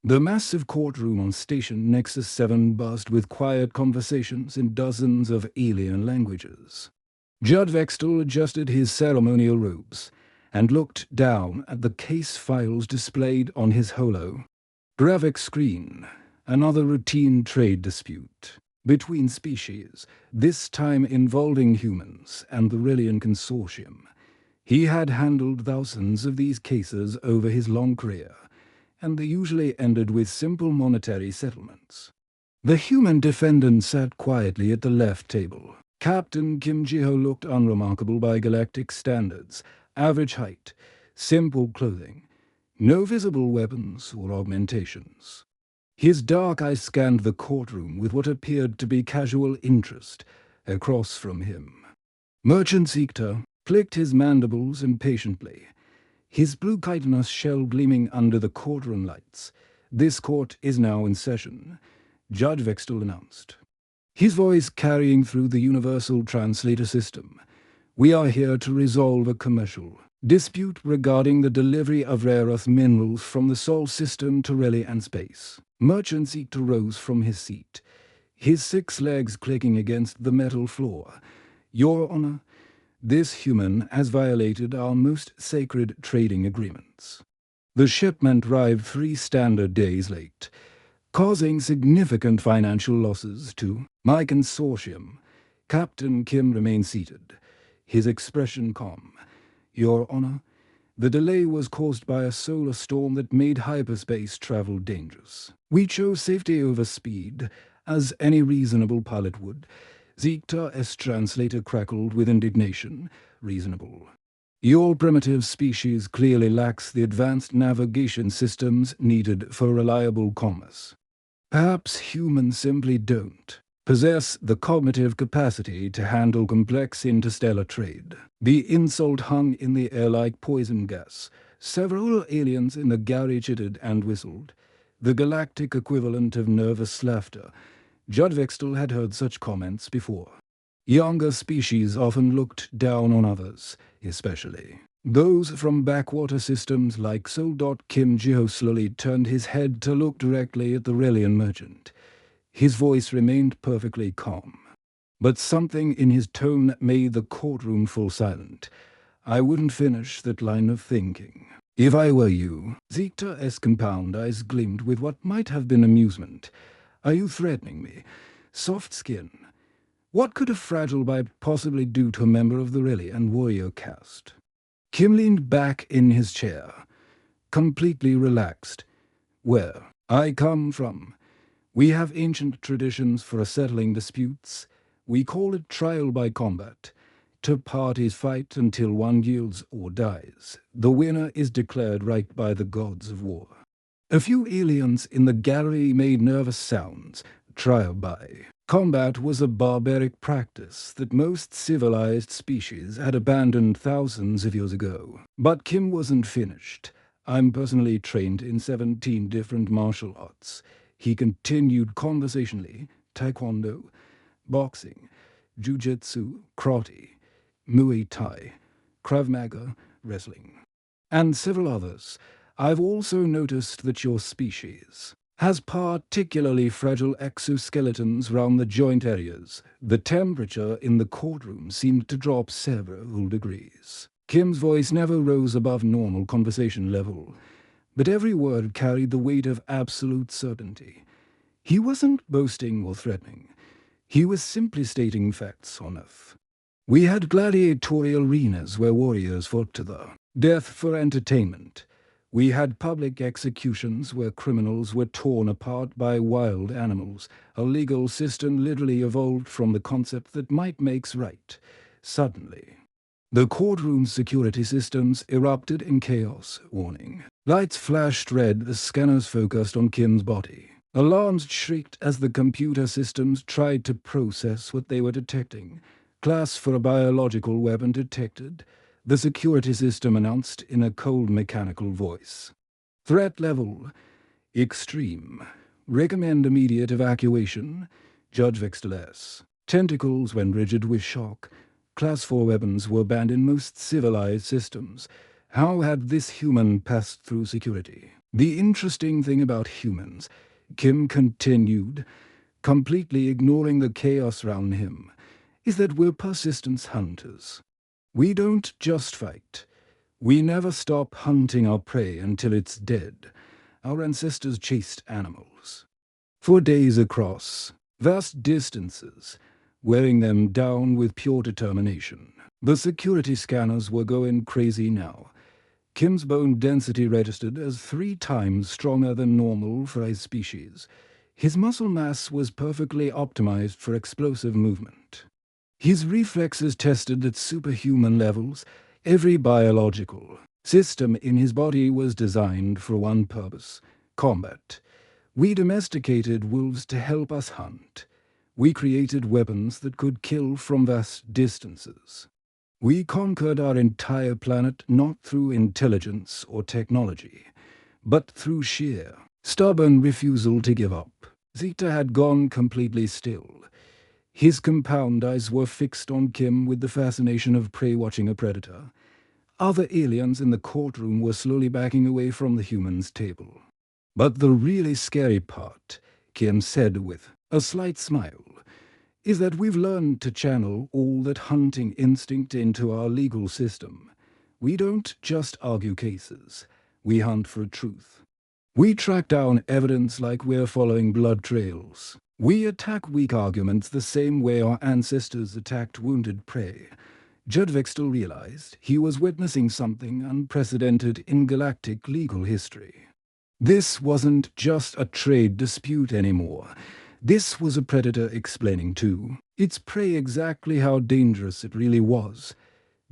The massive courtroom on Station Nexus 7 buzzed with quiet conversations in dozens of alien languages. Judd Vextel adjusted his ceremonial robes and looked down at the case files displayed on his holo graphic screen. Another routine trade dispute between species, this time involving humans and the Rillian Consortium. He had handled thousands of these cases over his long career, and they usually ended with simple monetary settlements. The human defendant sat quietly at the left table. Captain Kim Ji-ho looked unremarkable by galactic standards, average height, simple clothing, no visible weapons or augmentations. His dark eyes scanned the courtroom with what appeared to be casual interest across from him. Merchant Ziegler clicked his mandibles impatiently, his blue chitinous shell gleaming under the courtroom lights. "This court is now in session," Judge Vextel announced, his voice carrying through the universal translator system. "We are here to resolve a commercial dispute regarding the delivery of rare earth minerals from the Sol system to Raleigh and space." Merchant Ziegler rose from his seat, his 6 legs clicking against the metal floor. "Your Honor, this human has violated our most sacred trading agreements. The shipment arrived 3 standard days late, causing significant financial losses to my consortium." Captain Kim remained seated, his expression calm. "Your Honor, the delay was caused by a solar storm that made hyperspace travel dangerous. We chose safety over speed, as any reasonable pilot would." Ziegler's translator crackled with indignation. "Reasonable. Your primitive species clearly lacks the advanced navigation systems needed for reliable commerce. Perhaps humans simply don't possess the cognitive capacity to handle complex interstellar trade." The insult hung in the air like poison gas. Several aliens in the galley chittered and whistled, the galactic equivalent of nervous laughter. Judd Vextel had heard such comments before. Younger species often looked down on others, especially those from backwater systems like Sol. Kim Ji-ho slowly turned his head to look directly at the Rillian merchant. His voice remained perfectly calm, but something in his tone made the courtroom fall silent. "I wouldn't finish that line of thinking if I were you." Ziegler's compound eyes gleamed with what might have been amusement. "Are you threatening me? Soft skin. What could a fragile bite possibly do to a member of the Rillian warrior caste?" Kim leaned back in his chair, completely relaxed. "Where I come from, we have ancient traditions for settling disputes. We call it trial by combat. 2 parties fight until one yields or dies. The winner is declared right by the gods of war." A few aliens in the gallery made nervous sounds. Trial by combat was a barbaric practice that most civilized species had abandoned thousands of years ago. But Kim wasn't finished. "I'm personally trained in 17 different martial arts," he continued conversationally. "Taekwondo, boxing, jiu-jitsu, karate, Muay Thai, Krav Maga, wrestling, and several others. I've also noticed that your species has particularly fragile exoskeletons round the joint areas." The temperature in the courtroom seemed to drop several degrees. Kim's voice never rose above normal conversation level, but every word carried the weight of absolute certainty. He wasn't boasting or threatening. He was simply stating facts on Earth. "We had gladiatorial arenas where warriors fought to the death for entertainment. We had public executions where criminals were torn apart by wild animals. A legal system literally evolved from the concept that might makes right." Suddenly, the courtroom's security systems erupted in chaos. Warning. Lights flashed red as scanners focused on Kim's body. Alarms shrieked as the computer systems tried to process what they were detecting. "Class for a biological weapon detected," the security system announced in a cold mechanical voice. "Threat level extreme. Recommend immediate evacuation." Judge Vextel's tentacles went rigid with shock. Class 4 weapons were banned in most civilized systems. How had this human passed through security? The interesting thing about humans, Kim continued, completely ignoring the chaos around him, is that we're persistence hunters. We don't just fight. We never stop hunting our prey until it's dead. Our ancestors chased animals for days across vast distances, wearing them down with pure determination. The security scanners were going crazy now. Kim's bone density registered as 3 times stronger than normal for his species. His muscle mass was perfectly optimized for explosive movement. His reflexes tested at superhuman levels. Every biological system in his body was designed for one purpose: combat. We domesticated wolves to help us hunt. We created weapons that could kill from vast distances. We conquered our entire planet not through intelligence or technology, but through sheer, stubborn refusal to give up. Zeta had gone completely still. His compound eyes were fixed on Kim with the fascination of prey watching a predator. Other aliens in the courtroom were slowly backing away from the humans' table. But the really scary part, Kim said with a slight smile, is that we've learned to channel all that hunting instinct into our legal system. We don't just argue cases, we hunt for truth. We track down evidence like we're following blood trails. We attack weak arguments the same way our ancestors attacked wounded prey. Judd Vextel realized he was witnessing something unprecedented in galactic legal history. This wasn't just a trade dispute anymore. This was a predator explaining to its prey exactly how dangerous it really was.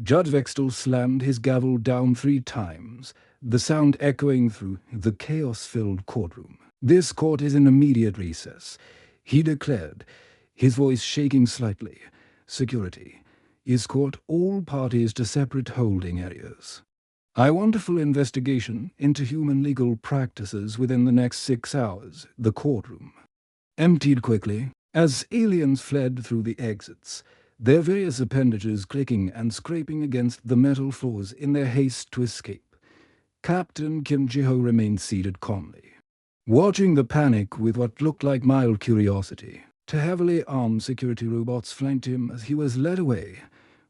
Judd Vextel slammed his gavel down 3 times, the sound echoing through the chaos-filled courtroom. "This court is in immediate recess," he declared, his voice shaking slightly. "Security, escort all parties to separate holding areas. I want a full investigation into human legal practices within the next 6 hours." The courtroom emptied quickly as aliens fled through the exits, their various appendages clicking and scraping against the metal floors in their haste to escape. Captain Kim Ji-ho remained seated calmly, watching the panic with what looked like mild curiosity. 2 heavily armed security robots flanked him as he was led away.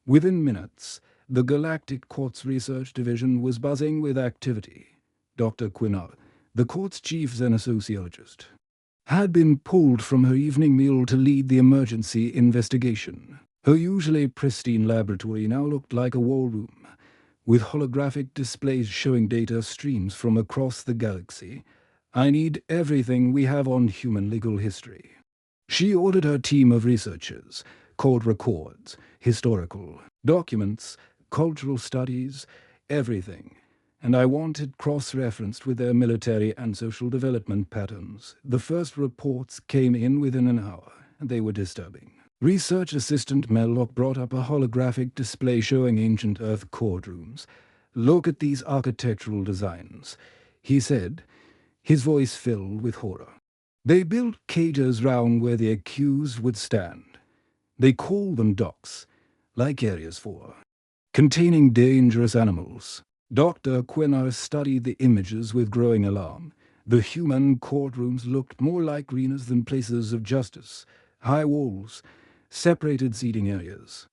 Within minutes, the Galactic Court's Research Division was buzzing with activity. Dr. Quinard, the court's chief xenosociologist, had been pulled from her evening meal to lead the emergency investigation. Her usually pristine laboratory now looked like a war room, with holographic displays showing data streams from across the galaxy. "I need everything we have on human legal history." She ordered her team of researchers: court records, historical documents, cultural studies, everything. And I want it cross-referenced with their military and social development patterns. The first reports came in within an hour, and they were disturbing. Research assistant Mellock brought up a holographic display showing ancient Earth courtrooms. "Look at these architectural designs," he said, his voice filled with horror. "They built cages round where the accused would stand. They call them docks, like areas for containing dangerous animals." Dr. Quinnar studied the images with growing alarm. The human courtrooms looked more like arenas than places of justice. High walls, separated seating areas,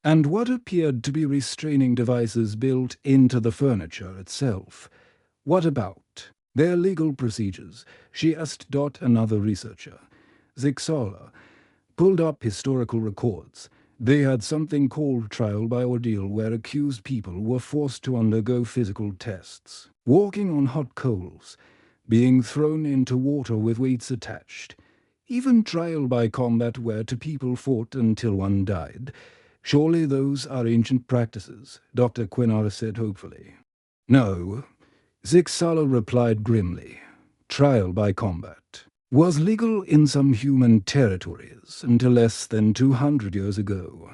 and what appeared to be restraining devices built into the furniture itself. "What about their legal procedures?" she asked. Another researcher, Zixala, pulled up historical records. They had something called trial by ordeal, where accused people were forced to undergo physical tests, walking on hot coals, being thrown into water with weights attached. Even trial by combat, where 2 people fought until one died. "Surely those are ancient practices," Dr. Quinnar said hopefully. "No," Zixala replied grimly. "Trial by combat was legal in some human territories until less than 200 years ago.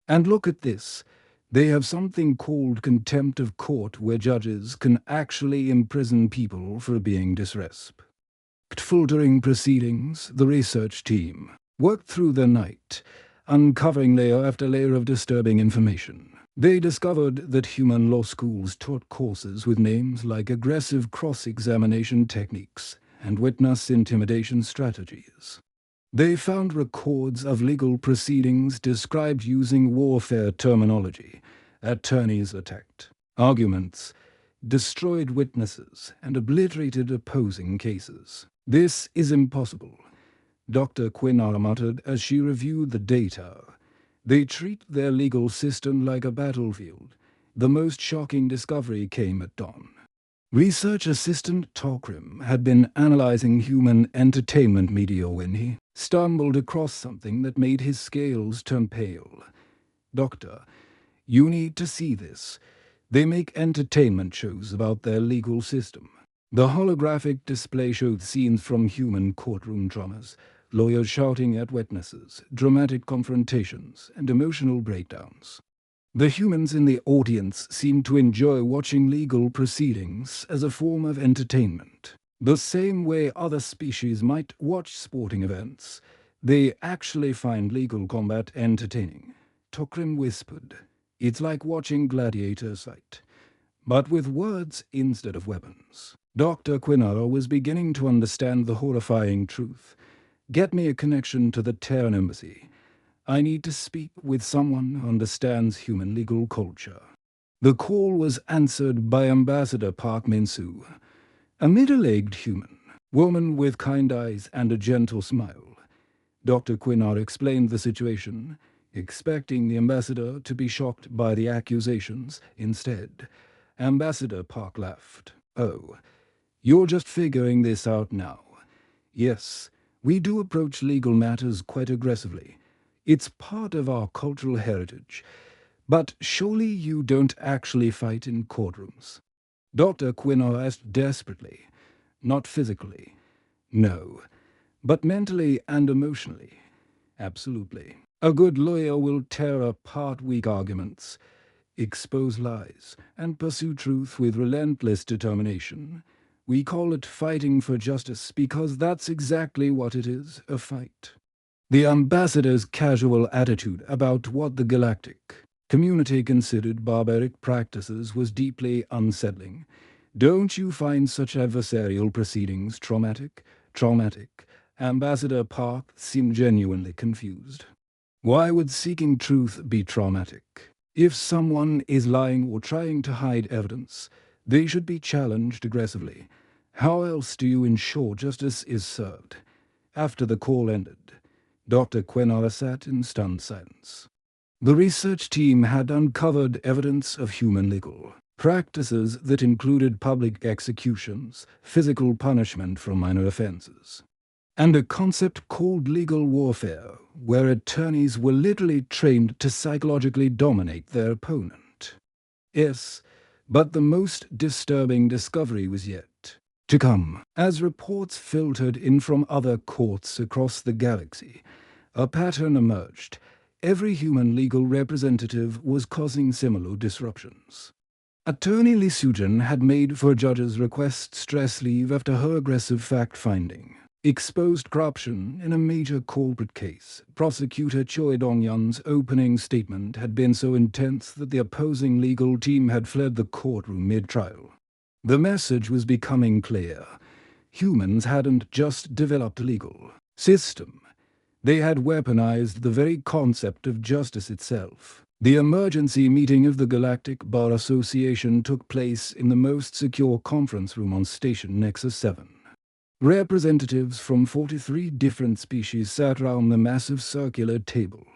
And look at this. They have something called contempt of court, where judges can actually imprison people for being disrespectful." During proceedings, the research team worked through the night, uncovering layer after layer of disturbing information. They discovered that human law schools taught courses with names like aggressive cross-examination techniques and witness intimidation strategies. They found records of legal proceedings described using warfare terminology. Attorneys attacked arguments, destroyed witnesses, and obliterated opposing cases. "This is impossible," Dr. Quinar muttered as she reviewed the data. "They treat their legal system like a battlefield." The most shocking discovery came at dawn. Research assistant Tokrim had been analyzing human entertainment media when he stumbled across something that made his scales turn pale. "Doctor, you need to see this. They make entertainment shows about their legal system." The holographic display showed scenes from human courtroom dramas, lawyers shouting at witnesses, dramatic confrontations, and emotional breakdowns. The humans in the audience seemed to enjoy watching legal proceedings as a form of entertainment. The same way other species might watch sporting events, they actually find legal combat entertaining. Tokrim whispered, "It's like watching gladiators fight, but with words instead of weapons." Dr. Quinar was beginning to understand the horrifying truth. "Get me a connection to the Terran embassy. I need to speak with someone who understands human legal culture." The call was answered by Ambassador Park Min-soo, a middle-aged human woman with kind eyes and a gentle smile. Dr. Quinar explained the situation, expecting the ambassador to be shocked by the accusations. Instead, Ambassador Park laughed. "Oh, you're just figuring this out now. Yes, we do approach legal matters quite aggressively. It's part of our cultural heritage. But surely you don't actually fight in courtrooms?" Dr. Quinar asked desperately. "Not physically. No. But mentally and emotionally. Absolutely. A good lawyer will tear apart weak arguments, expose lies, and pursue truth with relentless determination. We call it fighting for justice because that's exactly what it is, a fight." The ambassador's casual attitude about what the galactic community considered barbaric practices was deeply unsettling. "Don't you find such adversarial proceedings traumatic?" "Traumatic." Ambassador Park seemed genuinely confused. "Why would seeking truth be traumatic? If someone is lying or trying to hide evidence, they should be challenged aggressively. How else do you ensure justice is served?" After the call ended, Dr. Quinar sat in stunned silence. The research team had uncovered evidence of human legal practices that included public executions, physical punishment for minor offenses, and a concept called legal warfare, where attorneys were literally trained to psychologically dominate their opponent. Yes, but the most disturbing discovery was yet to come. As reports filtered in from other courts across the galaxy, a pattern emerged. Every human legal representative was causing similar disruptions. Attorney Lee Sujin had made for judges request stress leave after her aggressive fact-finding exposed corruption in a major corporate case. Prosecutor Choi Dong-yeon's opening statement had been so intense that the opposing legal team had fled the courtroom mid-trial. The message was becoming clear. Humans hadn't just developed a legal system. They had weaponized the very concept of justice itself. The emergency meeting of the Galactic Bar Association took place in the most secure conference room on Station Nexus 7. Representatives from 43 different species sat around the massive circular table.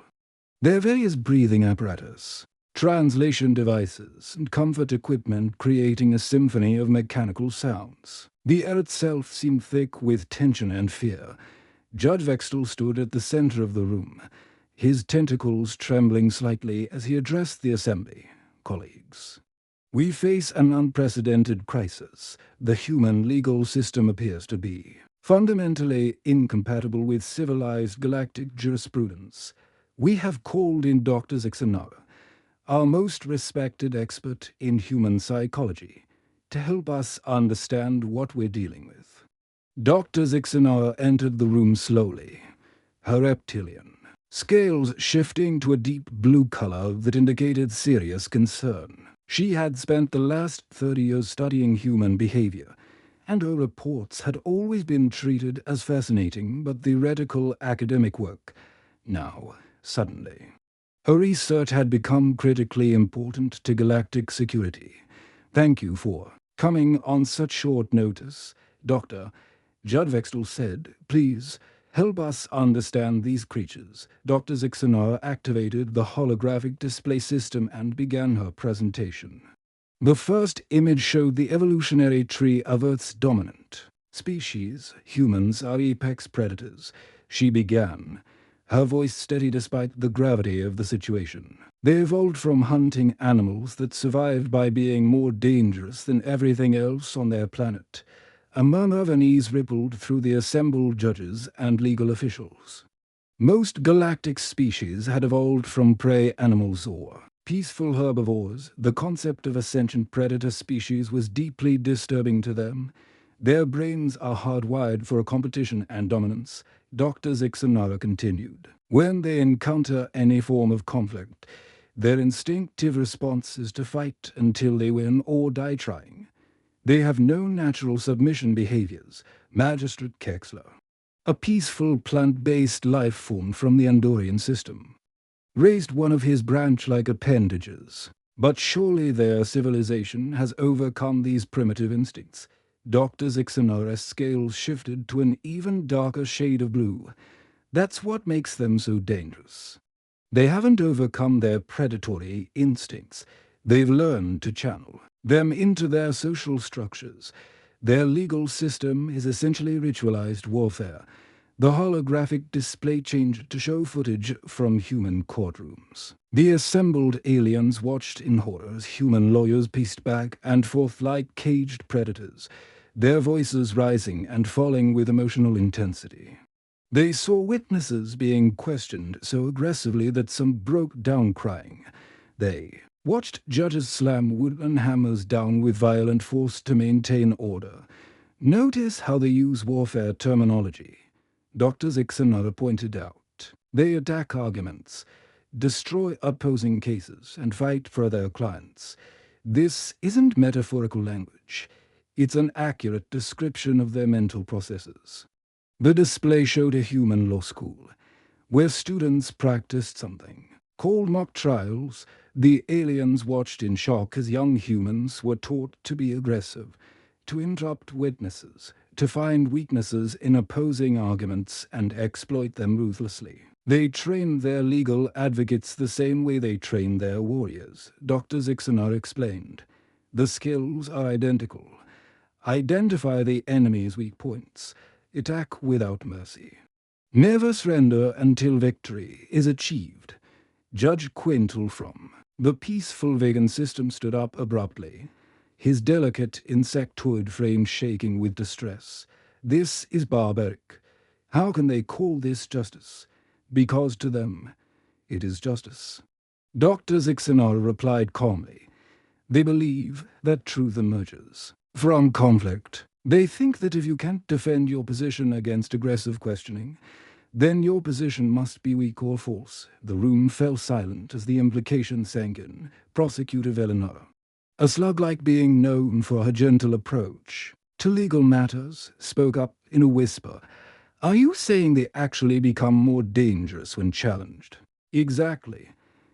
Their various breathing apparatus, translation devices, and comfort equipment creating a symphony of mechanical sounds. The air itself seemed thick with tension and fear. Judge Vextel stood at the center of the room, his tentacles trembling slightly as he addressed the assembly. "Colleagues, we face an unprecedented crisis. The human legal system appears to be fundamentally incompatible with civilized galactic jurisprudence. We have called in Dr. Zixanar, our most respected expert in human psychology, to help us understand what we're dealing with." Dr. Zixanar entered the room slowly, her reptilian scales shifting to a deep blue color that indicated serious concern. She had spent the last 30 years studying human behavior, and her reports had always been treated as fascinating but theoretical academic work. Now, suddenly, her research had become critically important to galactic security. "Thank you for coming on such short notice, Doctor," Judd Vextel said. "Please, help us understand these creatures." Dr. Zixanar activated the holographic display system and began her presentation. The first image showed the evolutionary tree of Earth's dominant species. "Humans are apex predators," she began, her voice steady despite the gravity of the situation. "They evolved from hunting animals that survived by being more dangerous than everything else on their planet." A murmur of unease rippled through the assembled judges and legal officials. Most galactic species had evolved from prey animals or peaceful herbivores. The concept of a sentient predator species was deeply disturbing to them. "Their brains are hardwired for competition and dominance," Dr. Zixanara continued. "When they encounter any form of conflict, their instinctive response is to fight until they win or die trying. They have no natural submission behaviors." Magistrate Kexler, a peaceful plant-based life form from the Andorian system, raised one of his branch-like appendages. "But surely their civilization has overcome these primitive instincts." Dr. Zixanara's scales shifted to an even darker shade of blue. "That's what makes them so dangerous. They haven't overcome their predatory instincts. They've learned to channel them into their social structures. Their legal system is essentially ritualized warfare." The holographic display changed to show footage from human courtrooms. The assembled aliens watched in horror as human lawyers paced back and forth like caged predators, their voices rising and falling with emotional intensity. They saw witnesses being questioned so aggressively that some broke down crying. They watched judges slam wooden hammers down with violent force to maintain order. "Notice how they use warfare terminology," Dr. Zixanara pointed out. "They attack arguments, destroy opposing cases, and fight for their clients. This isn't metaphorical language. It's an accurate description of their mental processes." The display showed a human law school, where students practiced something called mock trials. The aliens watched in shock as young humans were taught to be aggressive, to interrupt witnesses, to find weaknesses in opposing arguments and exploit them ruthlessly. They trained their legal advocates the same way they trained their warriors, Dr. Zixanar explained. "The skills are identical. Identify the enemy's weak points. Attack without mercy. Never surrender until victory is achieved." Judge Quintal from the peaceful vegan system stood up abruptly, his delicate insectoid frame shaking with distress. "This is barbaric. How can they call this justice? Because to them, it is justice." Dr. Zixanara replied calmly. "They believe that truth emerges from conflict. They think that if you can't defend your position against aggressive questioning, then your position must be weak or false." The room fell silent as the implication sank in. Prosecutor Eleanor, a slug-like being known for her gentle approach to legal matters, spoke up in a whisper. "Are you saying they actually become more dangerous when challenged?" "Exactly.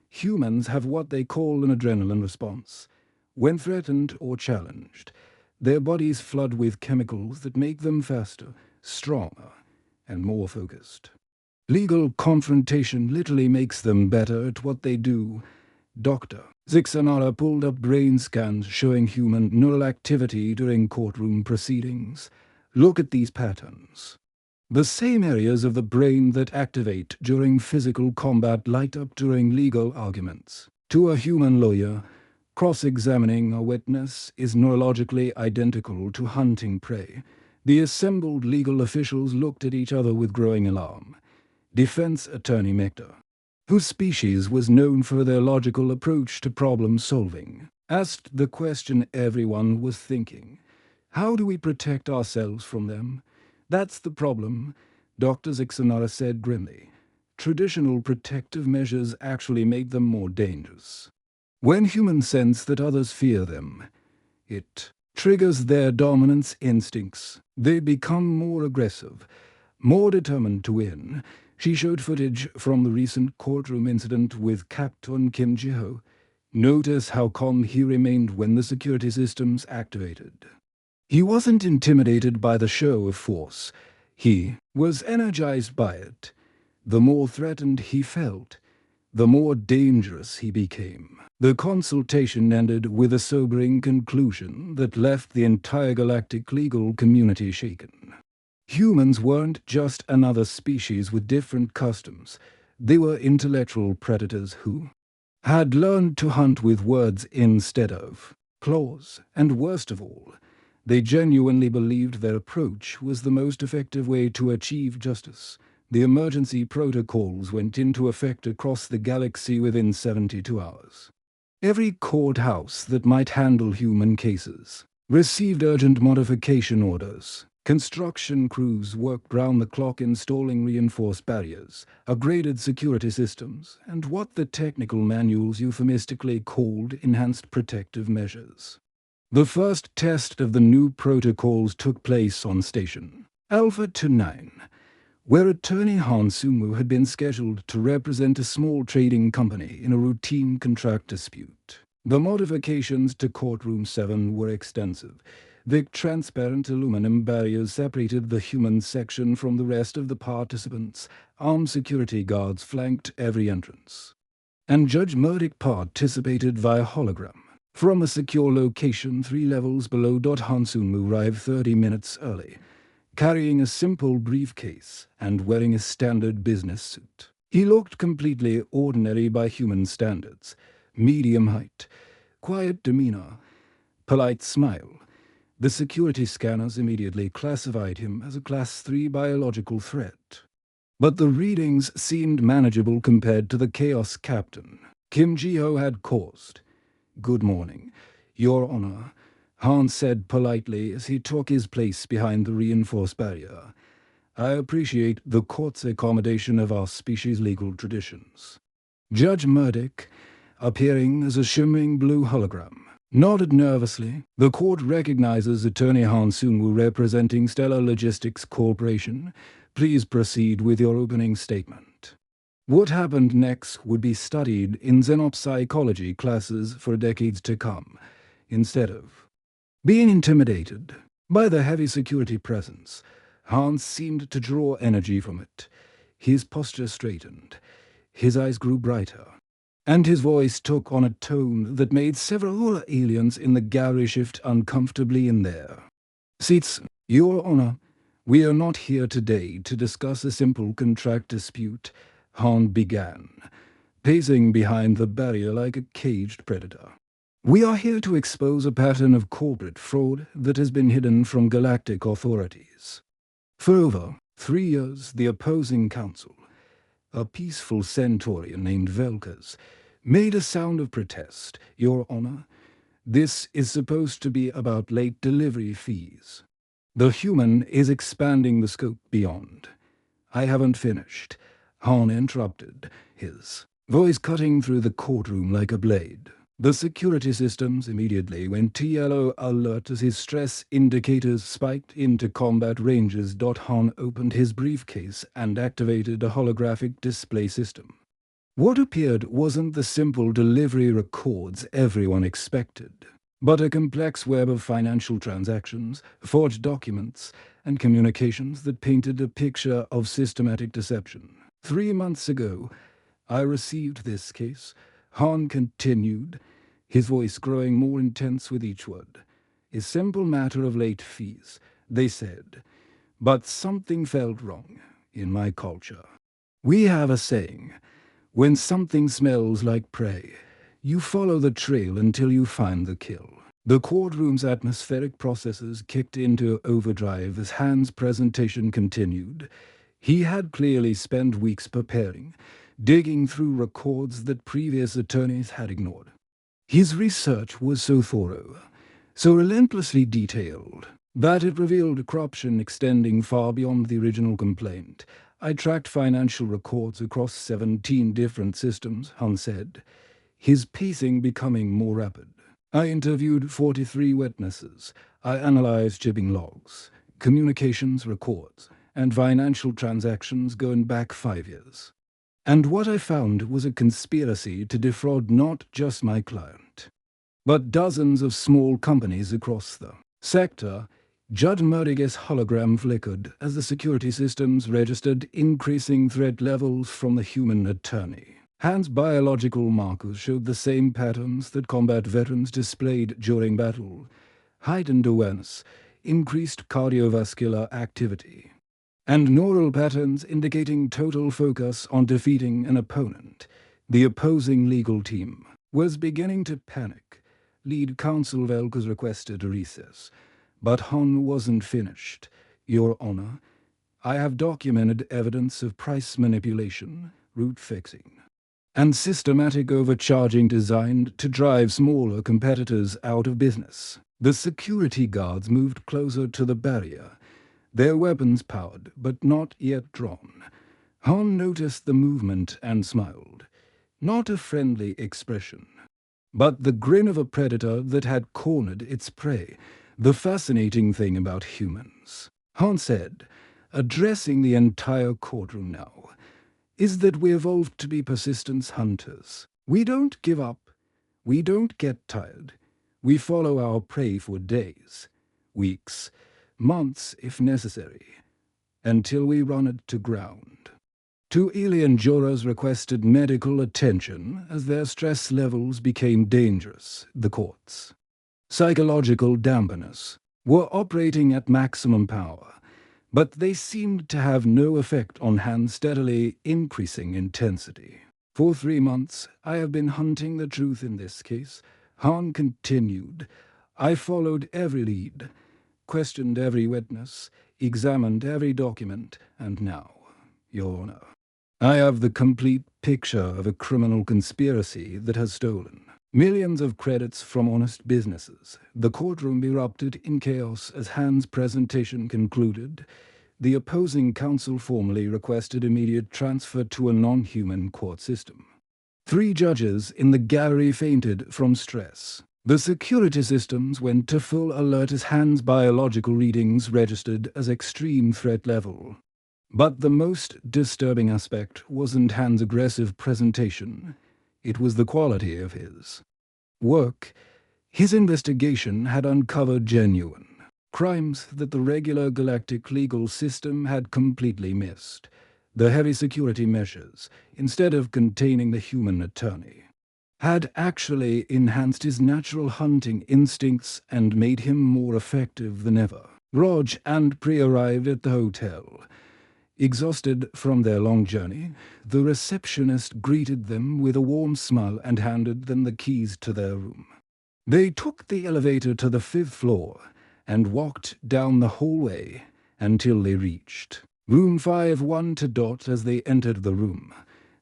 Humans have what they call an adrenaline response. When threatened or challenged, their bodies flood with chemicals that make them faster, stronger, and more focused. Legal confrontation literally makes them better at what they do." Dr. Zixanara pulled up brain scans showing human neural activity during courtroom proceedings. "Look at these patterns. The same areas of the brain that activate during physical combat light up during legal arguments." To a human lawyer, cross-examining a witness is neurologically identical to hunting prey. The assembled legal officials looked at each other with growing alarm. Defense attorney Mector, whose species was known for their logical approach to problem-solving, asked the question everyone was thinking. "How do we protect ourselves from them?" "That's the problem," Dr. Zixanara said grimly. traditional protective measures actually made them more dangerous. When humans sense that others fear them, it triggers their dominance instincts. They become more aggressive, more determined to win. She showed footage from the recent courtroom incident with Captain Kim Ji-ho. Notice how calm he remained when the security systems activated. He wasn't intimidated by the show of force. He was energized by it. The more threatened he felt, the more dangerous he became. The consultation ended with a sobering conclusion that left the entire galactic legal community shaken. Humans weren't just another species with different customs. They were intellectual predators who had learned to hunt with words instead of claws, and worst of all, they genuinely believed their approach was the most effective way to achieve justice. The emergency protocols went into effect across the galaxy within 72 hours. Every courthouse that might handle human cases received urgent modification orders. Construction crews worked round the clock installing reinforced barriers, upgraded security systems, and what the technical manuals euphemistically called enhanced protective measures. The first test of the new protocols took place on Station Alpha 29, where attorney Han Sumu had been scheduled to represent a small trading company in a routine contract dispute. The modifications to Courtroom 7 were extensive. Thick, transparent aluminum barriers separated the human section from the rest of the participants. Armed security guards flanked every entrance. And Judge Murdoch participated via hologram. From a secure location 3 levels below. Han Sumu arrived 30 minutes early, carrying a simple briefcase and wearing a standard business suit. He looked completely ordinary by human standards. Medium height, quiet demeanor, polite smile. The security scanners immediately classified him as a Class 3 biological threat. But the readings seemed manageable compared to the chaos Captain Kim Ji-ho had caused. "Good morning, Your Honor," Han said politely as he took his place behind the reinforced barrier. "I appreciate the court's accommodation of our species' legal traditions." Judge Murdoch, appearing as a shimmering blue hologram, nodded nervously. "The court recognizes Attorney Han Sumu representing Stellar Logistics Corporation. Please proceed with your opening statement." What happened next would be studied in xenopsychology classes for decades to come. Instead of being intimidated by the heavy security presence, Hans seemed to draw energy from it. His posture straightened, his eyes grew brighter, and his voice took on a tone that made several aliens in the gallery shift uncomfortably in their seats. "Your Honor, we are not here today to discuss a simple contract dispute," Han began, pacing behind the barrier like a caged predator. "We are here to expose a pattern of corporate fraud that has been hidden from galactic authorities. For over 3 years, the opposing counsel, a peaceful centaurian named Velkas, made a sound of protest. Your Honor, this is supposed to be about late delivery fees. The human is expanding the scope beyond." "I haven't finished," Han interrupted, his voice cutting through the courtroom like a blade. The security systems immediately went to yellow alert as his stress indicators spiked into combat ranges. Han opened his briefcase and activated a holographic display system. What appeared wasn't the simple delivery records everyone expected, but a complex web of financial transactions, forged documents, and communications that painted a picture of systematic deception. "3 months ago, I received this case," Han continued, his voice growing more intense with each word. "A simple matter of late fees, they said. But something felt wrong in my culture. We have a saying, when something smells like prey, you follow the trail until you find the kill." The courtroom's atmospheric processes kicked into overdrive as Han's presentation continued. He had clearly spent weeks preparing, digging through records that previous attorneys had ignored. His research was so thorough, so relentlessly detailed, that it revealed corruption extending far beyond the original complaint. I tracked financial records across 17 different systems, Han said, his pacing becoming more rapid. I interviewed 43 witnesses. I analyzed shipping logs, communications records, and financial transactions going back 5 years. And what I found was a conspiracy to defraud not just my client, but dozens of small companies across the sector. Judd Murdig's hologram flickered as the security systems registered increasing threat levels from the human attorney. Han's biological markers showed the same patterns that combat veterans displayed during battle: heightened awareness, increased cardiovascular activity, and neural patterns indicating total focus on defeating an opponent. The opposing legal team was beginning to panic. Lead counsel Velkers requested a recess, but Han wasn't finished. Your Honor, I have documented evidence of price manipulation, route fixing, and systematic overcharging designed to drive smaller competitors out of business. The security guards moved closer to the barrier, their weapons powered but not yet drawn. Han noticed the movement and smiled. Not a friendly expression, but the grin of a predator that had cornered its prey. The fascinating thing about humans, Han said, addressing the entire courtroom now, is that we evolved to be persistence hunters. We don't give up. We don't get tired. We follow our prey for days, weeks, months if necessary, until we run it to ground. 2 alien jurors requested medical attention as their stress levels became dangerous. The court's psychological dampeners were operating at maximum power, but they seemed to have no effect on Han's steadily increasing intensity. For 3 months, I have been hunting the truth in this case, Han continued. I followed every lead, questioned every witness, examined every document, and now, Your Honor, I have the complete picture of a criminal conspiracy that has stolen millions of credits from honest businesses. The courtroom erupted in chaos as Han's presentation concluded. The opposing counsel formally requested immediate transfer to a non-human court system. 3 judges in the gallery fainted from stress. The security systems went to full alert as Han's biological readings registered as extreme threat level. But the most disturbing aspect wasn't Han's aggressive presentation. It was the quality of his work. His investigation had uncovered genuine crimes that the regular galactic legal system had completely missed. The heavy security measures, instead of containing the human attorney, had actually enhanced his natural hunting instincts and made him more effective than ever. Rog and Pri arrived at the hotel. Exhausted from their long journey, the receptionist greeted them with a warm smile and handed them the keys to their room. They took the elevator to the 5th floor and walked down the hallway until they reached room 5-1 to dot. As they entered the room,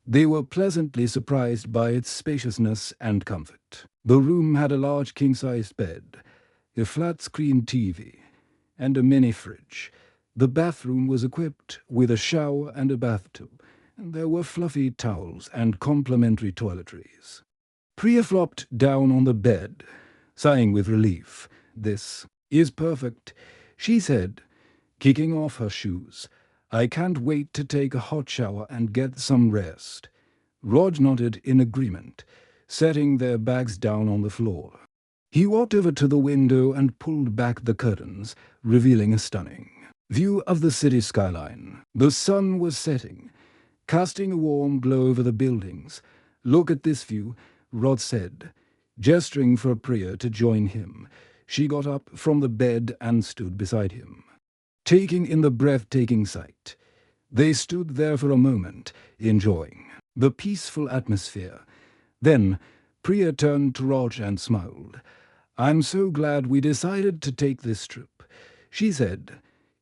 they were pleasantly surprised by its spaciousness and comfort. The room had a large king-sized bed, a flat-screen TV, and a mini-fridge. The bathroom was equipped with a shower and a bathtub, and there were fluffy towels and complimentary toiletries. Priya flopped down on the bed, sighing with relief. This is perfect, she said, kicking off her shoes. I can't wait to take a hot shower and get some rest. Rod nodded in agreement, setting their bags down on the floor. He walked over to the window and pulled back the curtains, revealing a stunning view of the city skyline. The sun was setting, casting a warm glow over the buildings. Look at this view, Rod said, gesturing for Priya to join him. She got up from the bed and stood beside him, taking in the breathtaking sight. They stood there for a moment, enjoying the peaceful atmosphere. Then Priya turned to Rog and smiled. I'm so glad we decided to take this trip, she said.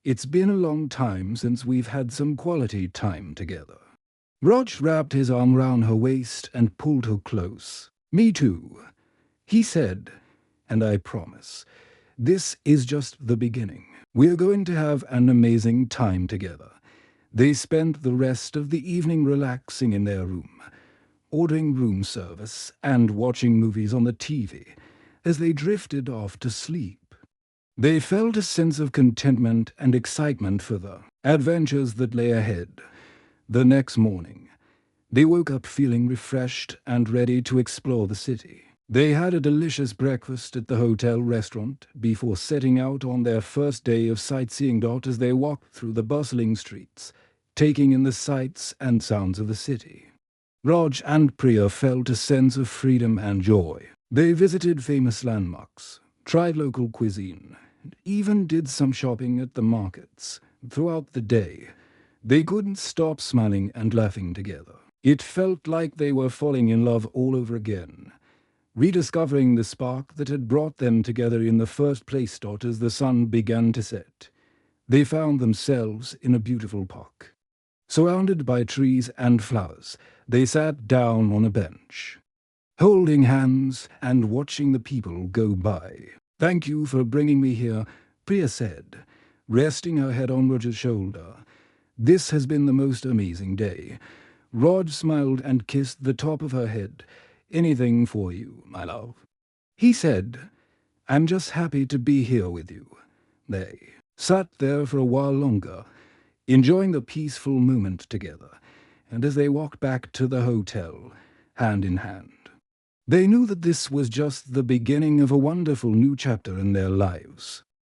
It's been a long time since we've had some quality time together. Rog wrapped his arm round her waist and pulled her close. Me too, he said, and I promise, this is just the beginning. We're going to have an amazing time together. They spent the rest of the evening relaxing in their room, ordering room service and watching movies on the TV as they drifted off to sleep. They felt a sense of contentment and excitement for the adventures that lay ahead. The next morning, they woke up feeling refreshed and ready to explore the city. They had a delicious breakfast at the hotel restaurant before setting out on their first day of sightseeing. As they walked through the bustling streets, taking in the sights and sounds of the city, Raj and Priya felt a sense of freedom and joy. They visited famous landmarks, tried local cuisine, and even did some shopping at the markets. Throughout the day, they couldn't stop smiling and laughing together. It felt like they were falling in love all over again, rediscovering the spark that had brought them together in the first place. As the sun began to set, they found themselves in a beautiful park. Surrounded by trees and flowers, they sat down on a bench, holding hands and watching the people go by. "Thank you for bringing me here," Priya said, resting her head on Raj's shoulder. "This has been the most amazing day." Raj smiled and kissed the top of her head. "Anything for you, my love," he said. "I'm just happy to be here with you." They sat there for a while longer, enjoying the peaceful moment together, and as they walked back to the hotel, hand in hand, they knew that this was just the beginning of a wonderful new chapter in their lives.